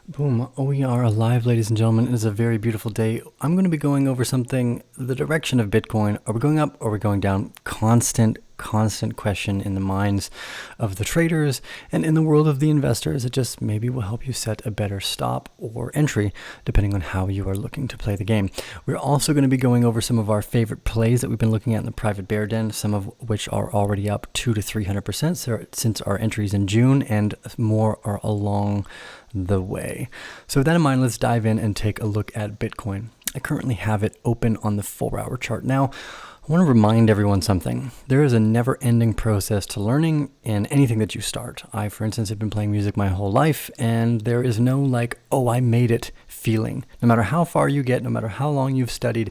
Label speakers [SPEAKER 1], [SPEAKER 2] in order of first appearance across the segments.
[SPEAKER 1] Boom. We are alive, ladies and gentlemen. It is a very beautiful day. I'm going to be going over something, the direction of Bitcoin. Are we going up or are we going down? Constant question in the minds of the traders and in the world of the investors. It just maybe will help you set a better stop or entry depending on how you are looking to play the game. We're also going to be going over some of our favorite plays that we've been looking at in the private bear den, some of which are already up 200 to 300% since our entries in June, and more are along the way. So with that in mind, let's dive in and take a look at Bitcoin. I currently have it open on the 4-hour chart. Now, I want to remind everyone something. There is a never-ending process to learning in anything that you start. I, for instance, have been playing music my whole life, and there is no like, oh, I made it feeling. No matter how far you get, no matter how long you've studied,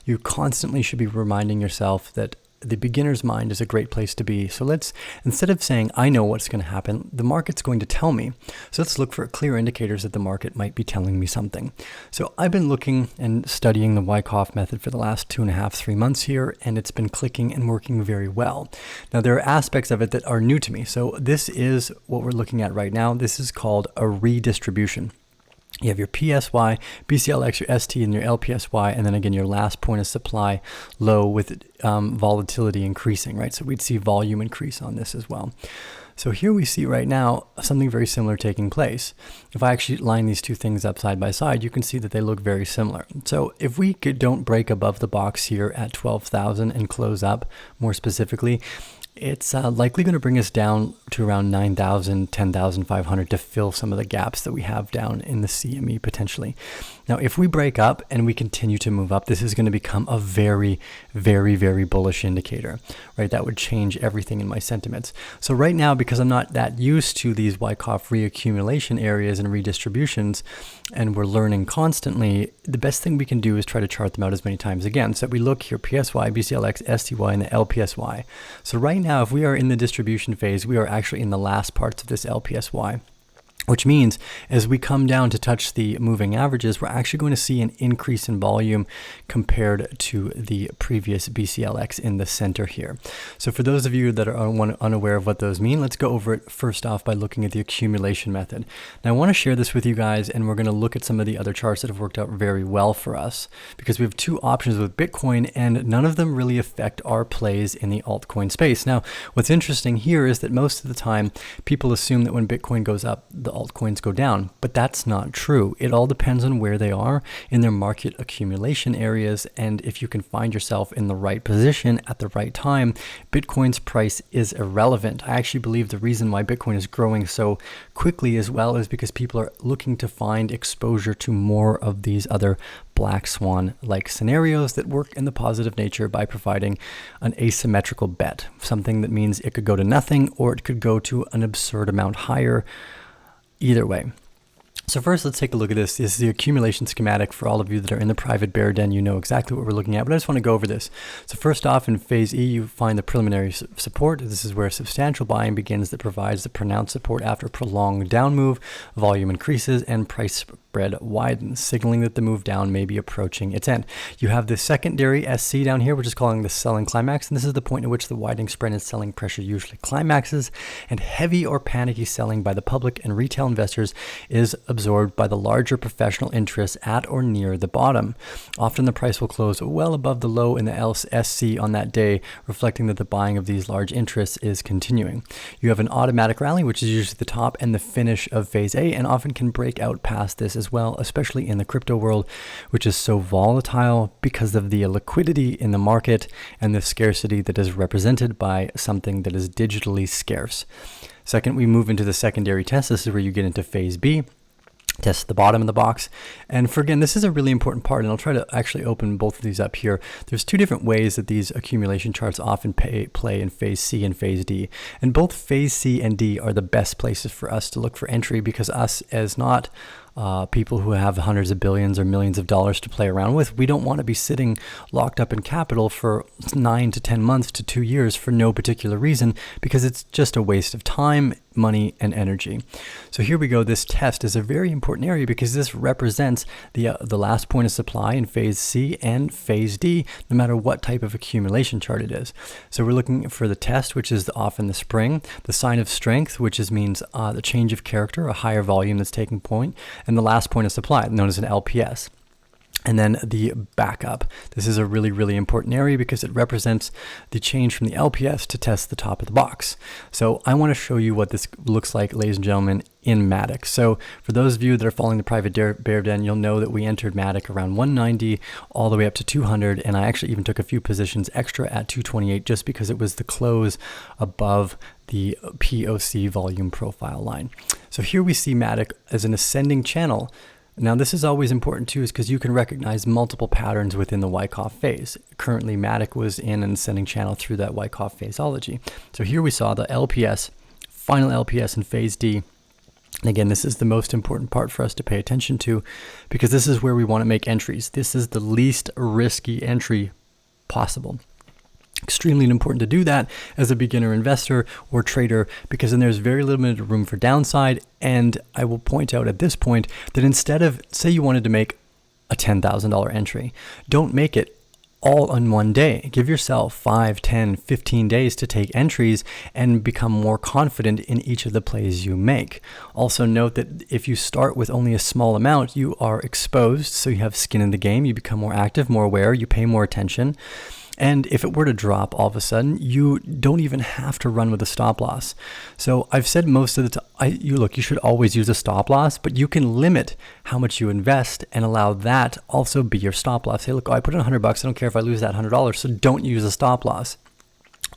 [SPEAKER 1] you constantly should be reminding yourself that the beginner's mind is a great place to be. So let's, instead of saying, I know what's going to happen, the market's going to tell me. So let's look for clear indicators that the market might be telling me something. So I've been looking and studying the Wyckoff method for the last 2.5, 3 months here, and it's been clicking and working very well. Now, there are aspects of it that are new to me. So this is what we're looking at right now. This is called a redistribution. You have your PSY, BCLX, your ST, and your LPSY, and then again, your last point of supply low with volatility increasing, right? So we'd see volume increase on this as well. So here we see right now something very similar taking place. If I actually line these two things up side by side, you can see that they look very similar. So if we don't break above the box here at 12,000 and close up more specifically, it's likely going to bring us down to around 9,000, 10,500 to fill some of the gaps that we have down in the CME potentially. Now, if we break up and we continue to move up, this is going to become a very, very, very bullish indicator, right? That would change everything in my sentiments. So right now, because I'm not that used to these Wyckoff reaccumulation areas and redistributions, and we're learning constantly, the best thing we can do is try to chart them out as many times again. So we look here, PSY, BCLX, STY, and the LPSY. So right now, if we are in the distribution phase, we are actually in the last parts of this LPSY. Which means as we come down to touch the moving averages, we're actually going to see an increase in volume compared to the previous BCLX in the center here. So for those of you that are unaware of what those mean, let's go over it first off by looking at the accumulation method. Now I want to share this with you guys, and we're going to look at some of the other charts that have worked out very well for us, because we have two options with Bitcoin and none of them really affect our plays in the altcoin space. Now, what's interesting here is that most of the time people assume that when Bitcoin goes up, the altcoins go down, but that's not true. It all depends on where they are in their market accumulation areas, and if you can find yourself in the right position at the right time, Bitcoin's price is irrelevant. I actually believe the reason why Bitcoin is growing so quickly as well is because people are looking to find exposure to more of these other black swan-like scenarios that work in the positive nature by providing an asymmetrical bet, something that means it could go to nothing or it could go to an absurd amount higher. Either way. So first, let's take a look at this. This is the accumulation schematic. For all of you that are in the private bear den, you know exactly what we're looking at, but I just want to go over this. So first off, in phase E, you find the preliminary support. This is where substantial buying begins that provides the pronounced support after prolonged down move, volume increases, and price spread widens, signaling that the move down may be approaching its end. You have the secondary SC down here, which is calling the selling climax, and this is the point at which the widening spread and selling pressure usually climaxes, and heavy or panicky selling by the public and retail investors is absorbed by the larger professional interests at or near the bottom. Often the price will close well above the low in the SC on that day, reflecting that the buying of these large interests is continuing. You have an automatic rally, which is usually the top and the finish of phase A, and often can break out past this as well, especially in the crypto world, which is so volatile because of the liquidity in the market and the scarcity that is represented by something that is digitally scarce. Second, we move into the secondary test. This is where you get into phase B. Test the bottom of the box. And for again, this is a really important part, and I'll try to actually open both of these up here. There's two different ways that these accumulation charts often play in phase C and phase D. And both phase C and D are the best places for us to look for entry, because us as not people who have hundreds of billions or millions of dollars to play around with, we don't want to be sitting locked up in capital for 9 to 10 months to 2 years for no particular reason, because it's just a waste of time, money, and energy. So here we go. This test is a very important area because this represents the last point of supply in phase C and phase D, no matter what type of accumulation chart it is. So we're looking for the test, which is often the spring, the sign of strength, which means the change of character, a higher volume that's taking point, and the last point of supply, known as an LPS. And then the backup. This is a really, really important area because it represents the change from the LPS to test the top of the box. So I want to show you what this looks like, ladies and gentlemen, in Matic. So for those of you that are following the private bear den, you'll know that we entered Matic around 190 all the way up to 200. And I actually even took a few positions extra at 228 just because it was the close above the POC volume profile line. So here we see Matic as an ascending channel. Now this is always important too, is because you can recognize multiple patterns within the Wyckoff phase. Currently Matic was in an ascending channel through that Wyckoff phaseology. So here we saw the LPS, final LPS in phase D. And again, this is the most important part for us to pay attention to because this is where we want to make entries. This is the least risky entry possible. Extremely important to do that as a beginner investor or trader because then there's very limited room for downside. And I will point out at this point that instead of, say you wanted to make a $10,000 entry, don't make it all in one day. Give yourself 5, 10, 15 days to take entries and become more confident in each of the plays you make. Also note that if you start with only a small amount, you are exposed, so you have skin in the game, you become more active, more aware, you pay more attention. And if it were to drop all of a sudden, you don't even have to run with a stop loss. So I've said most of the time, you should always use a stop loss, but you can limit how much you invest and allow that also be your stop loss. Say, look, I put in $100, I don't care if I lose that $100, so don't use a stop loss.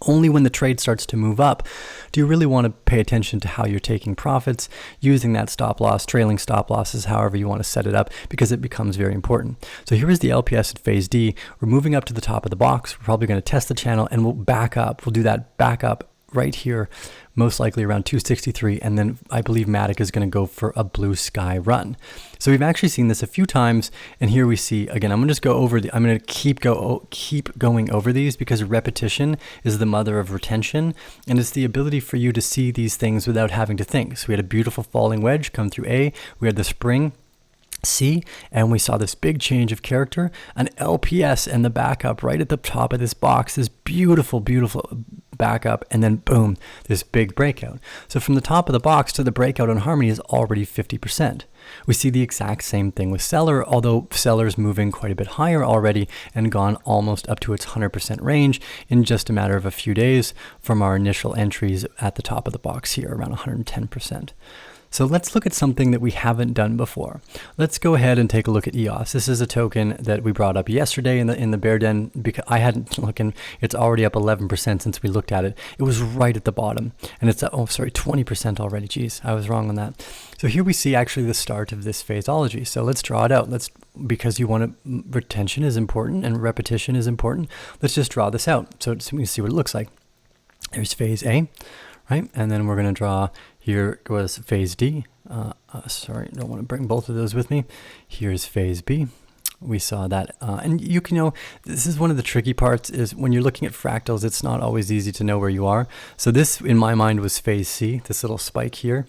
[SPEAKER 1] Only when the trade starts to move up do you really want to pay attention to how you're taking profits, using that stop loss, trailing stop losses, however you want to set it up, because it becomes very important. So here is the LPS at phase D. We're moving up to the top of the box. We're probably going to test the channel and we'll back up. We'll do that back up right here, most likely around 263, and then I believe Matic is going to go for a blue sky run. So we've actually seen this a few times, and here we see again. I'm going to just go over I'm going to keep going over these because repetition is the mother of retention, and it's the ability for you to see these things without having to think. So we had a beautiful falling wedge come through A. We had the spring C, and we saw this big change of character, an LPS and the backup right at the top of this box, this beautiful, beautiful backup, and then boom, this big breakout. So from the top of the box to the breakout on Harmony is already 50%. We see the exact same thing with Seller, although Seller's moving quite a bit higher already and gone almost up to its 100% range in just a matter of a few days from our initial entries at the top of the box here, around 110%. So let's look at something that we haven't done before. Let's go ahead and take a look at EOS. This is a token that we brought up yesterday in the bear den because I hadn't looked. It's already up 11% since we looked at it. It was right at the bottom, and it's 20% already. Geez, I was wrong on that. So here we see actually the start of this phaseology. So let's draw it out. Because retention is important and repetition is important. Let's just draw this out so we can see what it looks like. There's phase A, right? And then we're going to draw. Here was phase D. Sorry, don't want to bring both of those with me. Here's phase B. We saw that. And you can this is one of the tricky parts is when you're looking at fractals, it's not always easy to know where you are. So this, in my mind, was phase C, this little spike here.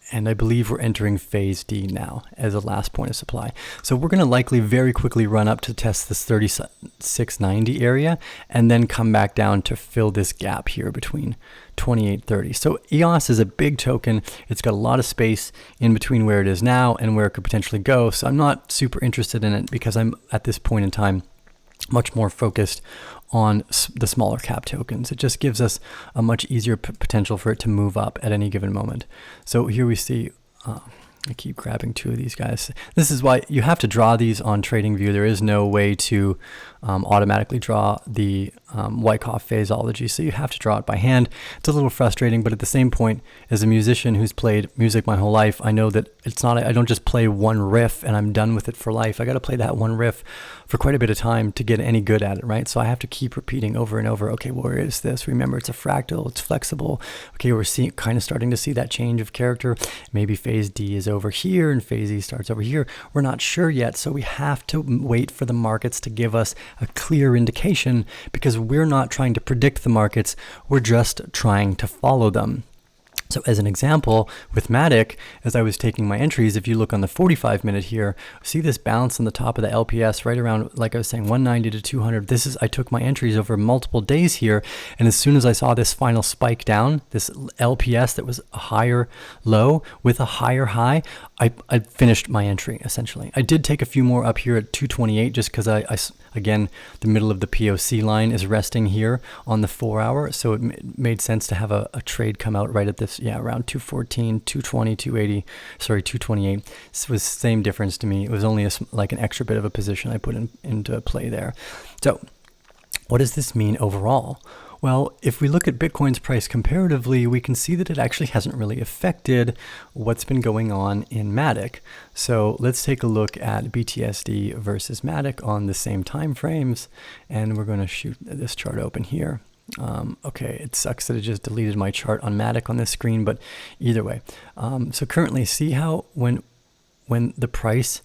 [SPEAKER 1] And I believe we're entering phase D now as a last point of supply. So we're going to likely very quickly run up to test this 3690 area and then come back down to fill this gap here between 2830. So EOS is a big token. It's got a lot of space in between where it is now and where it could potentially go. So I'm not super interested in it because I'm at this point in time much more focused on the smaller cap tokens. It just gives us a much easier potential for it to move up at any given moment. So here we see, I keep grabbing two of these guys. This is why you have to draw these on TradingView. There is no way to automatically draw the Wyckoff phaseology, so you have to draw it by hand. It's a little frustrating, but at the same point, as a musician who's played music my whole life, I know that it's not, I don't just play one riff and I'm done with it for life. I got to play that one riff for quite a bit of time to get any good at it, right? So I have to keep repeating over and over, okay, where is this? Remember, it's a fractal, it's flexible. Okay, we're kind of starting to see that change of character. Maybe phase D is over here and phase E starts over here. We're not sure yet, so we have to wait for the markets to give us a clear indication because we're not trying to predict the markets, we're just trying to follow them. So as an example, with Matic, as I was taking my entries, if you look on the 45-minute here, see this bounce on the top of the LPS right around, like I was saying, 190 to 200. I took my entries over multiple days here, and as soon as I saw this final spike down, this LPS that was a higher low with a higher high, I finished my entry, essentially. I did take a few more up here at 228 just because again, the middle of the POC line is resting here on the 4 hour, so it made sense to have a trade come out right at this, around 214, 220, 280, sorry, 228. This was the same difference to me. It was only like an extra bit of a position I put into play there. So what does this mean overall? Well, if we look at Bitcoin's price comparatively, we can see that it actually hasn't really affected what's been going on in Matic. So let's take a look at BTSD versus Matic on the same time frames, and we're going to shoot this chart open here. Okay, it sucks that it just deleted my chart on Matic on this screen, but either way. So currently, see how when the price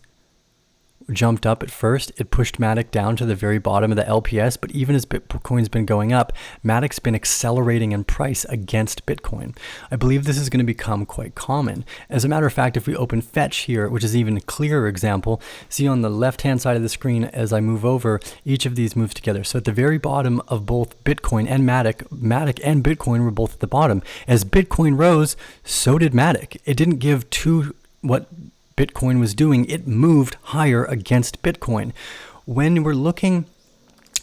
[SPEAKER 1] jumped up at first, it pushed Matic down to the very bottom of the LPS, but even as Bitcoin's been going up, Matic's been accelerating in price against Bitcoin. I believe this is going to become quite common. As a matter of fact, if we open Fetch here, which is an even clearer example, see on the left-hand side of the screen, as I move over, each of these moves together. So at the very bottom of both Bitcoin and Matic and Bitcoin were both at the bottom. As Bitcoin rose, so did Matic. It didn't give what Bitcoin was doing, it moved higher against Bitcoin. When we're looking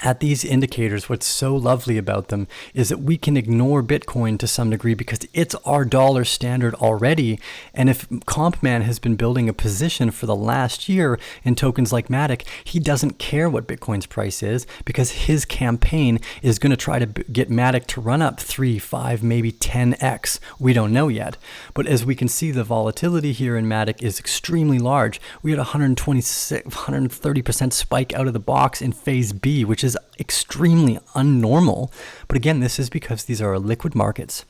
[SPEAKER 1] at these indicators, what's so lovely about them is that we can ignore Bitcoin to some degree because it's our dollar standard already. And if Compman has been building a position for the last year in tokens like Matic, he doesn't care what Bitcoin's price is because his campaign is going to try to get Matic to run up 3, 5, maybe 10x. We don't know yet. But as we can see, the volatility here in Matic is extremely large. We had 130% spike out of the box in phase B, which is extremely unnormal. But again, this is because these are liquid markets.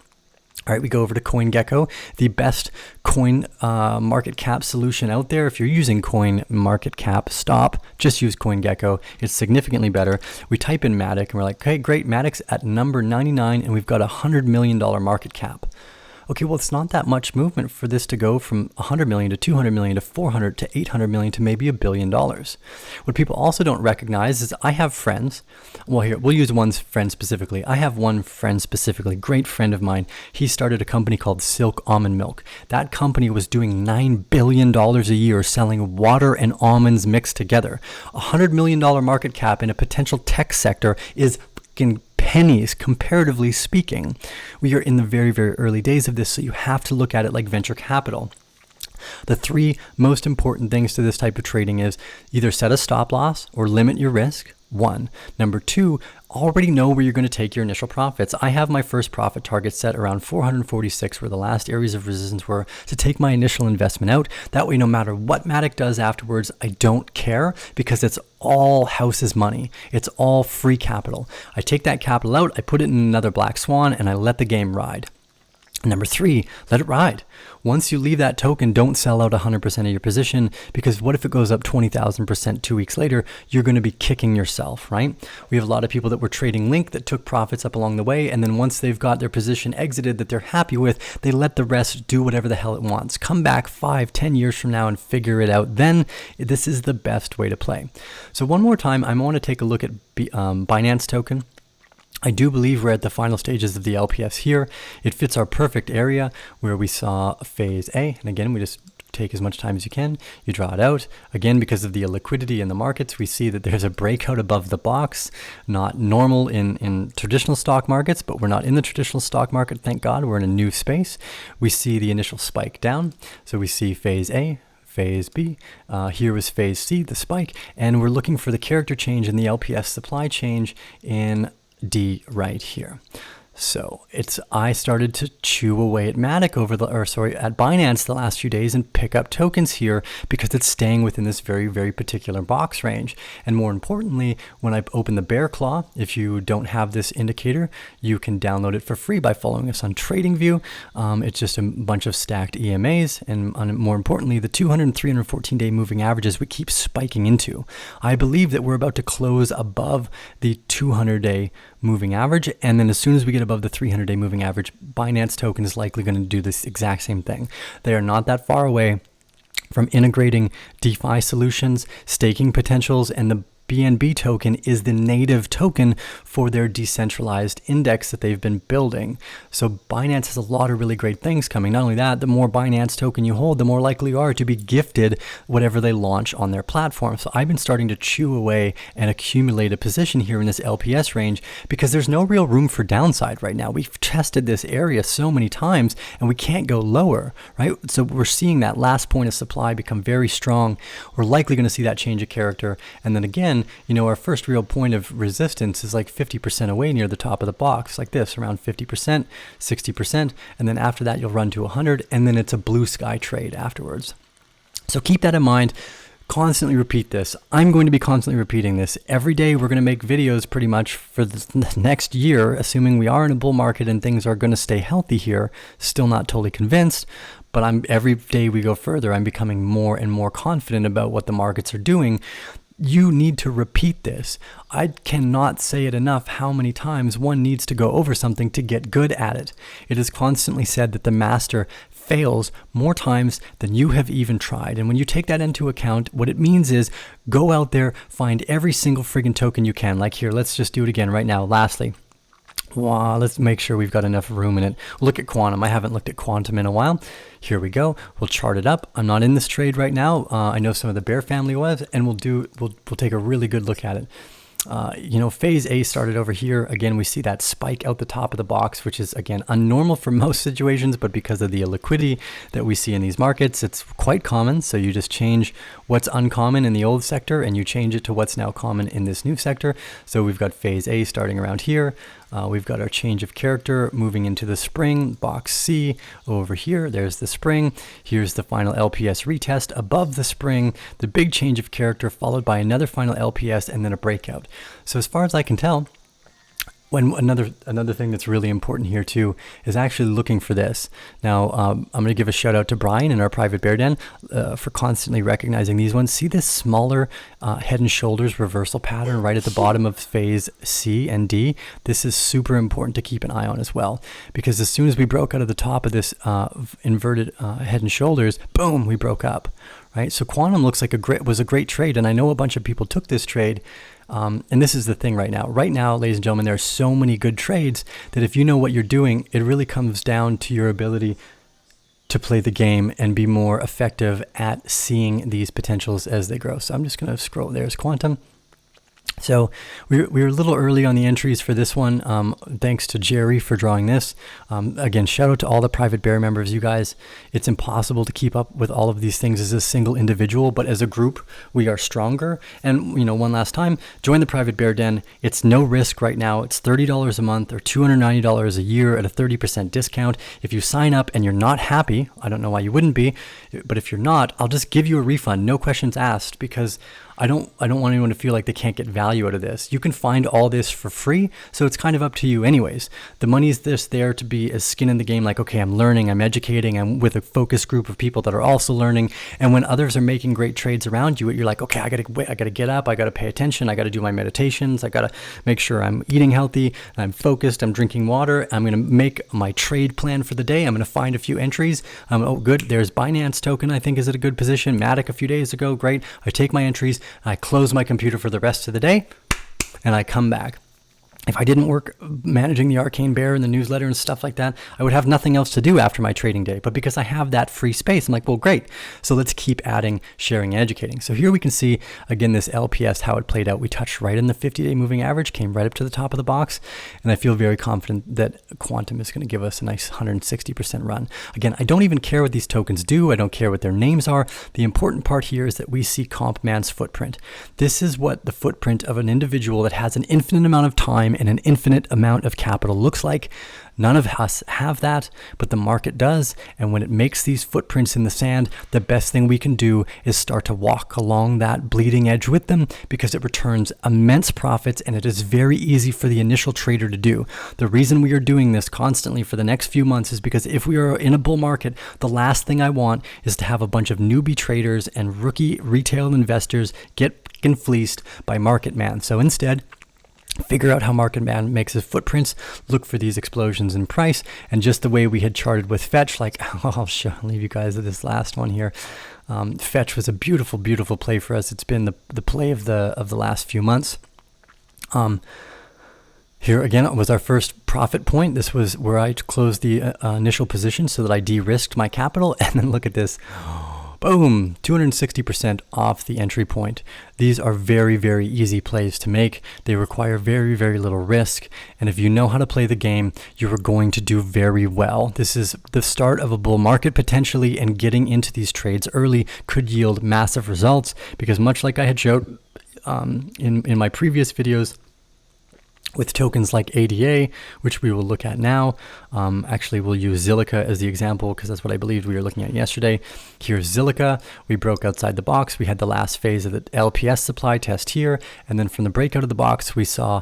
[SPEAKER 1] All right, we go over to CoinGecko, the best coin market cap solution out there. If you're using coin market cap, stop. Just use CoinGecko. It's significantly better. We type in Matic and we're like, okay, great. Matic's at number 99 and we've got $100 million market cap. Okay, well, it's not that much movement for this to go from 100 million to 200 million to 400 to 800 million to maybe $1 billion. What people also don't recognize is I have friends. Well, here, we'll use one friend specifically. I have one friend specifically, great friend of mine. He started a company called Silk Almond Milk. That company was doing $9 billion a year selling water and almonds mixed together. $100 million market cap in a potential tech sector is fucking pennies, comparatively speaking. We are in the very, very early days of this, so you have to look at it like venture capital. The 3 most important things to this type of trading is either set a stop loss or limit your risk. 1. Number 2, already know where you're going to take your initial profits. I have my first profit target set around 446, where the last areas of resistance were, to take my initial investment out. That way, no matter what Matic does afterwards, I don't care because it's all house's money. It's all free capital. I take that capital out, I put it in another black swan, and I let the game ride. Number 3, let it ride. Once you leave that token, don't sell out 100% of your position, because what if it goes up 20,000% 2 weeks later? You're going to be kicking yourself, right? We have a lot of people that were trading Link that took profits up along the way, and then once they've got their position exited that they're happy with, they let the rest do whatever the hell it wants. Come back 5, 10 years from now and figure it out. Then this is the best way to play. So one more time, I want to take a look at Binance Token. I do believe we're at the final stages of the LPS here. It fits our perfect area where we saw phase A. And again, we just take as much time as you can. You draw it out. Again, because of the illiquidity in the markets, we see that there's a breakout above the box. Not normal in traditional stock markets, but we're not in the traditional stock market. Thank God, we're in a new space. We see the initial spike down. So we see phase A, phase B, here was phase C, the spike. And we're looking for the character change in the LPS supply change in D right here. So I started to chew away at Matic at Binance the last few days and pick up tokens here because it's staying within this very, very particular box range. And more importantly, when I open the Bear Claw, if you don't have this indicator, you can download it for free by following us on TradingView. It's just a bunch of stacked EMAs, and more importantly, the 200 and 314-day moving averages we keep spiking into. I believe that we're about to close above the 200-day moving average, and then as soon as we get above the 300-day moving average, Binance Token is likely going to do this exact same thing. They are not that far away from integrating DeFi solutions, staking potentials, and the BNB token is the native token for their decentralized index that they've been building. So Binance has a lot of really great things coming. Not only that, the more Binance token you hold, the more likely you are to be gifted whatever they launch on their platform. So I've been starting to chew away and accumulate a position here in this LPS range because there's no real room for downside right now. We've tested this area so many times and we can't go lower, right? So we're seeing that last point of supply become very strong. We're likely going to see that change of character. And then again, our first real point of resistance is like 50% away near the top of the box, like this, around 50%, 60%. And then after that, you'll run to 100, and then it's a blue sky trade afterwards. So keep that in mind. Constantly repeat this. I'm going to be constantly repeating this. Every day we're going to make videos pretty much for the next year, assuming we are in a bull market and things are going to stay healthy here. Still not totally convinced, but every day we go further, I'm becoming more and more confident about what the markets are doing. You need to repeat this. I cannot say it enough how many times one needs to go over something to get good at it. It is constantly said that the master fails more times than you have even tried. And when you take that into account, what it means is go out there, find every single friggin' token you can. Like here, let's just do it again right now. Lastly, wow, let's make sure we've got enough room in it. Look at quantum. I haven't looked at quantum in a while. Here we go. We'll chart it up. I'm not in this trade right now. I know some of the bear family was, and we'll take a really good look at it. Phase A started over here. Again, we see that spike out the top of the box, which is, again, unnormal for most situations, but because of the liquidity that we see in these markets, it's quite common. So you just change what's uncommon in the old sector and you change it to what's now common in this new sector. So we've got phase A starting around here. We've got our change of character moving into the spring, box C over here. There's the spring. Here's the final LPS retest above the spring, the big change of character followed by another final LPS and then a breakout. So as far as I can tell, when another thing that's really important here too is actually looking for this. Now, I'm going to give a shout out to Brian in our private bear den for constantly recognizing these ones. See this smaller head and shoulders reversal pattern right at the bottom of phase C and D? This is super important to keep an eye on as well, because as soon as we broke out of the top of this inverted head and shoulders, boom, we broke up, right? So quantum looks like was a great trade, and I know a bunch of people took this trade. And this is the thing right now. Right now, ladies and gentlemen, there are so many good trades that if you know what you're doing, it really comes down to your ability to play the game and be more effective at seeing these potentials as they grow. So I'm just going to scroll. There's quantum. So we were a little early on the entries for this one. Thanks to Jerry for drawing this. Again, shout out to all the private bear members, you guys. It's impossible to keep up with all of these things as a single individual, but as a group, we are stronger. And one last time, join the private bear den. It's no risk right now. It's $30 a month or $290 a year at a 30% discount. If you sign up and you're not happy, I don't know why you wouldn't be, but if you're not, I'll just give you a refund, no questions asked, because I don't want anyone to feel like they can't get value out of this. You can find all this for free, so it's kind of up to you anyways. The money's just there to be as skin in the game, like, okay, I'm learning, I'm educating, I'm with a focused group of people that are also learning, and when others are making great trades around you, you're like, okay, I gotta get up, I gotta pay attention, I gotta do my meditations, I gotta make sure I'm eating healthy, I'm focused, I'm drinking water, I'm gonna make my trade plan for the day, I'm gonna find a few entries. Oh, good, there's Binance Token, I think is at a good position, Matic a few days ago, great. I take my entries, I close my computer for the rest of the day, and I come back. If I didn't work managing the Arcane Bear and the newsletter and stuff like that, I would have nothing else to do after my trading day. But because I have that free space, I'm like, well, great. So let's keep adding, sharing, and educating. So here we can see, again, this LPS, how it played out. We touched right in the 50-day moving average, came right up to the top of the box. And I feel very confident that quantum is going to give us a nice 160% run. Again, I don't even care what these tokens do. I don't care what their names are. The important part here is that we see CompMan's footprint. This is what the footprint of an individual that has an infinite amount of time and an infinite amount of capital looks like. None of us have that, but the market does. And when it makes these footprints in the sand, the best thing we can do is start to walk along that bleeding edge with them, because it returns immense profits and it is very easy for the initial trader to do. The reason we are doing this constantly for the next few months is because if we are in a bull market, the last thing I want is to have a bunch of newbie traders and rookie retail investors get fleeced by market man. So instead, figure out how market man makes his footprints, look for these explosions in price, and just the way we had charted with Fetch, like I'll leave you guys with this last one here. Fetch was a beautiful, beautiful play for us. It's been the play of the last few months. Here again, it was our first profit point. This was where I closed the initial position so that I de-risked my capital. And then look at this. Boom, 260% off the entry point. These are very, very easy plays to make. They require very, very little risk. And if you know how to play the game, you are going to do very well. This is the start of a bull market potentially, and getting into these trades early could yield massive results, because much like I had showed in my previous videos, with tokens like ADA, which we will look at now. Actually, we'll use Zilliqa as the example because that's what I believed we were looking at yesterday. Here's Zilliqa. We broke outside the box. We had the last phase of the LPS supply test here. And then from the breakout of the box, we saw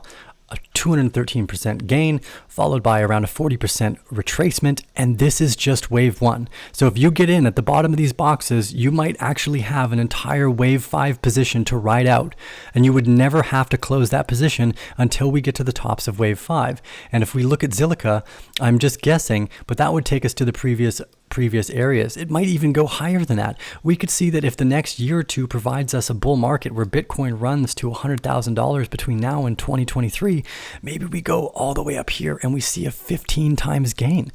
[SPEAKER 1] a 213% gain, followed by around a 40% retracement, and this is just wave 1. So if you get in at the bottom of these boxes, you might actually have an entire wave 5 position to ride out, and you would never have to close that position until we get to the tops of wave 5. And if we look at Zilliqa, I'm just guessing, but that would take us to the previous areas. It might even go higher than that. We could see that if the next year or two provides us a bull market where Bitcoin runs to $100,000 between now and 2023, maybe we go all the way up here and we see a 15 times gain.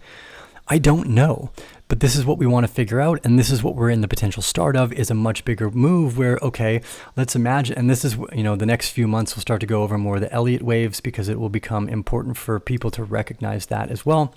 [SPEAKER 1] I don't know, but this is what we want to figure out, and this is what we're in the potential start of, is a much bigger move where, okay, let's imagine, and this is, the next few months we'll start to go over more of the Elliott waves, because it will become important for people to recognize that as well.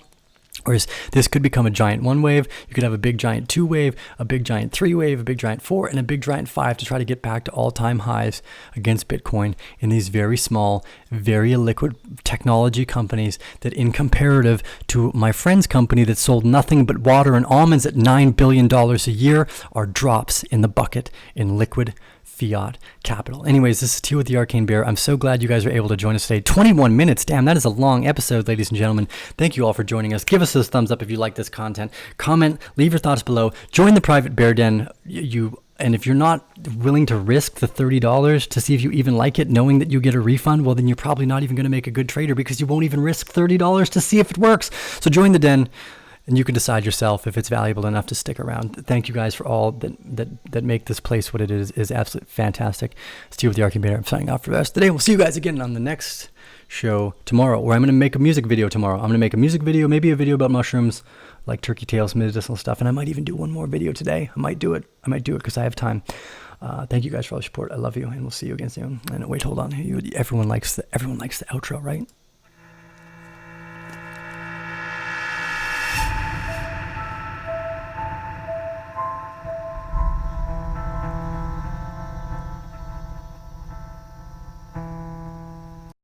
[SPEAKER 1] Whereas this could become a giant 1 wave. You could have a big giant 2 wave, a big giant 3 wave, a big giant 4, and a big giant 5 to try to get back to all-time highs against Bitcoin in these very small, very illiquid technology companies that, in comparative to my friend's company that sold nothing but water and almonds at $9 billion a year, are drops in the bucket in liquid fiat capital. Anyways, this is T with the Arcane Bear. I'm so glad you guys were able to join us today. 21 minutes. Damn, that is a long episode, ladies and gentlemen. Thank you all for joining us. Give us those thumbs up if you like this content. Comment, leave your thoughts below. Join the private Bear Den. And if you're not willing to risk the $30 to see if you even like it, knowing that you get a refund, well, then you're probably not even going to make a good trader, because you won't even risk $30 to see if it works. So join the den, and you can decide yourself if it's valuable enough to stick around. Thank you guys for all that make this place what it is absolutely fantastic. Steve with the Arcane Bear. I'm signing off for the rest of the day. We'll see you guys again on the next show tomorrow, where I'm going to make a music video tomorrow. I'm going to make a music video, maybe a video about mushrooms, like turkey tails, medicinal stuff, and I might even do one more video today. I might do it because I have time. Thank you guys for all the support. I love you, and we'll see you again soon. And wait, hold on. Everyone likes the outro, right?